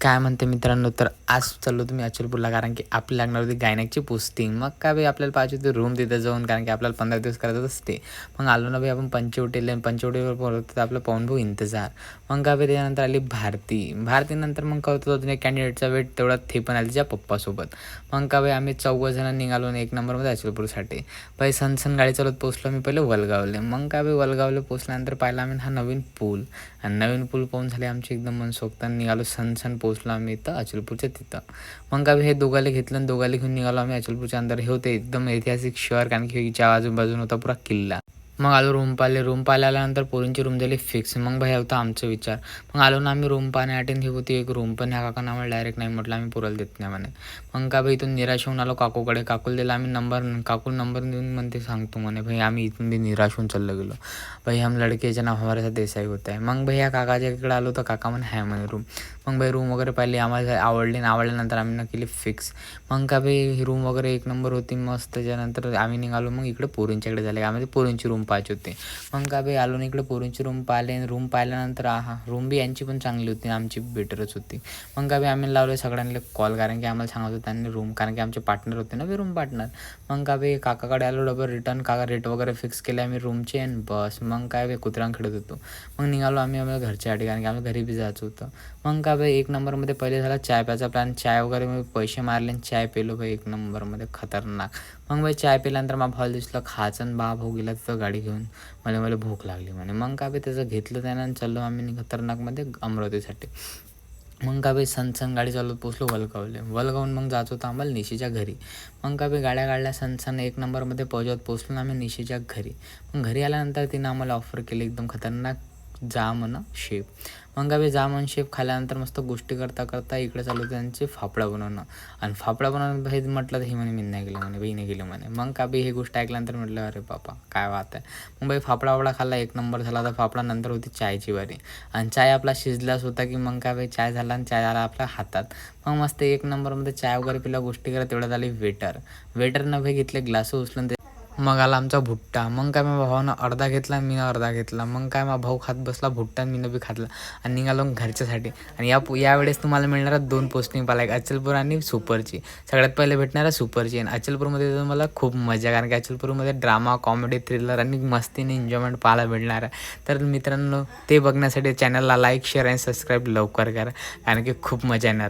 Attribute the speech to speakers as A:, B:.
A: काय म्हणते मित्रांनो, तर आज चाललो तुम्ही अचलपूरला, कारण की आपली लागणार होती गायनॅकची पोस्टिंग. मग काय भाई आपल्याला पाहिजे होती रूम तिथं जाऊन, कारण की आपल्याला 15 दिवस करायचं असते. मग आलो ना भाई आपण पंचवटीला, आणि पंचवटीवर परत आपलं पाहून भाऊ इंतजार. मग काय भाई त्यानंतर आली भारतीनंतर मग कळतो अजून एक कॅन्डिडेटचा वेट तेवढा ते पण आली तिच्या पप्पासोबत. मग का भाई आम्ही 14 निघालो आणि 1 नंबरमध्ये अचलपूरसाठी. भाई सनसन गाडी चालवत पोहोचलो मी पहिले वलगावले. मग काय भाई वलगावले पोहोचल्यानंतर पाहिला आम्ही हा नवीन पूल, आणि नवीन पूल पाहून झाले आमची एकदम मनसोक्त. निघालो सनसन पोहोचलो आम्ही इथं अचलपूरच्या तिथं. मग काय हे दोघाले घेतलं आणि दोघाले घेऊन निघालो आम्ही अचलपूरच्या अंदर. हे होते एकदम ऐतिहासिक शहर, कारण की च्या आजूबाजून होता पुरा किल्ला. मग आलो रूम पाहिले आल्यानंतर पोरींची रूम झाली फिक्स. मग भाई होता आमचा विचार. मग आलो ना आम्ही रूम पाहण्यासाठी, ही होती एक रूम, पण ह्या काकांना आम्हाला डायरेक्ट नाही म्हटलं, आम्ही पुराला देत नाही म्हणे. मग का भाई इथून निराश होऊन आलो काकूकडे. काकूला दिला आम्ही नंबर. काकूला नंबर देऊन म्हणते सांगतो म्हणे. भाई आम्ही इथून बी निराश होऊन चाललो गेलो. भाई हम लडकेच्या नाव हमारे साथ ऐसा ही होता है. मग भाई ह्या काकाच्या इकडे आलो तर काका म्हणे आहे म्हणे रूम. मग भाई रूम वगैरे पाहिली, आम्हाला आवडली, आणि आवडल्यानंतर आम्ही न केली फिक्स. मग का भाई ही रूम वगैरे 1 नंबर होती मस्त. त्याच्यानंतर आम्ही निघालो मग इकडे पोरींच्याकडे झाले. आम्ही पोरींची रूम पाहायची होती. मग का भाई आलो ना इकडे पोरींची रूम पाहिले. रूम पाहिल्यानंतर रूम बी यांची पण चांगली होती, आमची बेटरच होती. मग का भाई आम्ही लावले सगळ्यांना कॉल, कारण की आम्हाला सांगत होतं त्यांनी रूम, कारण की आमचे पार्टनर होते ना रूम पार्टनर. मग का भाई काकाकडे आलो डबल रिटर्न. काका रेट वगैरे फिक्स केले आम्ही रूमचे, आणि बस. मग काय भाई कुत्र्यां खेळत होतो. मग निघालो आम्ही आम्हाला घरच्यासाठी, कारण की आम्हाला घरी बी जायचं होतं. मग का भाई 1 नंबरमध्ये पहिले झाला चाय प्यायचा प्लॅन. चाय वगैरे मी पैसे मारले आणि चाय पेलो भाई 1 नंबरमध्ये खतरनाक. मग भाई चाय पिल्यानंतर माझ्या भावाला दिसलं खायचं, आणि भाऊ गेला तिथं गाडी घेऊन. मला भूक लागली म्हणे. मग का भाई त्याचं घेतलं त्यानं आणि चाललो आम्ही खतरनाकमध्ये अमरावतीसाठी. मग का भाई सनसन गाडी चालवत पोचलो वलगावून. मग जात होतं आम्हाला निशीच्या घरी. मग का भाई गाड्या काढल्या सनसन 1 नंबरमध्ये पोचलो आम्ही निशीच्या घरी. मग घरी आल्यानंतर तिनं आम्हाला ऑफर केली एकदम खतरनाक, जाम शेप. मग का भाई जाम शेप खाल्यानंतर मस्त गोष्टी करता करता इकडे चालू त्यांचे फाफडा बनवणं. आणि फाफडा बनवणं भाई म्हटलं तर हे म्हणे मी नाही गेलं म्हणे, भाई नाही गेलं म्हणे. मग का भाई हे गोष्ट ऐकल्यानंतर म्हटलं अरे बापा काय बात आहे. मग भाई फाफडा खाल्ला 1 नंबर झाला. तर फाफडा नंतर होती चायची बारी, आणि चाय आपला शिजलाच होता की मग काय भाई चाय झाला, आणि चाय आला आपल्या हातात. मग मस्त 1 नंबरमध्ये चाय वगैरे पिला, गोष्टी करा. तेवढ्यात आली वेटरनं भाई घेतले ग्लास उचलून. मग आला आमचा भुट्टा. मग काय माझ्या भावानं अर्धा घेतला, मी अर्धा घेतला. मग काय माझा भाऊ खात बसला भुट्टा, मी बी खातला, आणि निघालो घरच्यासाठी. आणि यावेळेस तुम्हाला मिळणार 2 पोस्टिंग पाहिला, एक अचलपूर आणि सुपरची. सगळ्यात पहिले भेटणार सुपरची. आणि अचलपूरमध्ये तर मला खूप मजा, कारण की अचलपूरमध्ये ड्रामा, कॉमेडी, थ्रिलर आणि मस्तीने एन्जॉयमेंट पाहायला भेटणार आहे. तर मित्रांनो ते बघण्यासाठी चॅनलला लाईक, शेअर आणि सबस्क्राईब लवकर करा, कारण की खूप मजा येणार.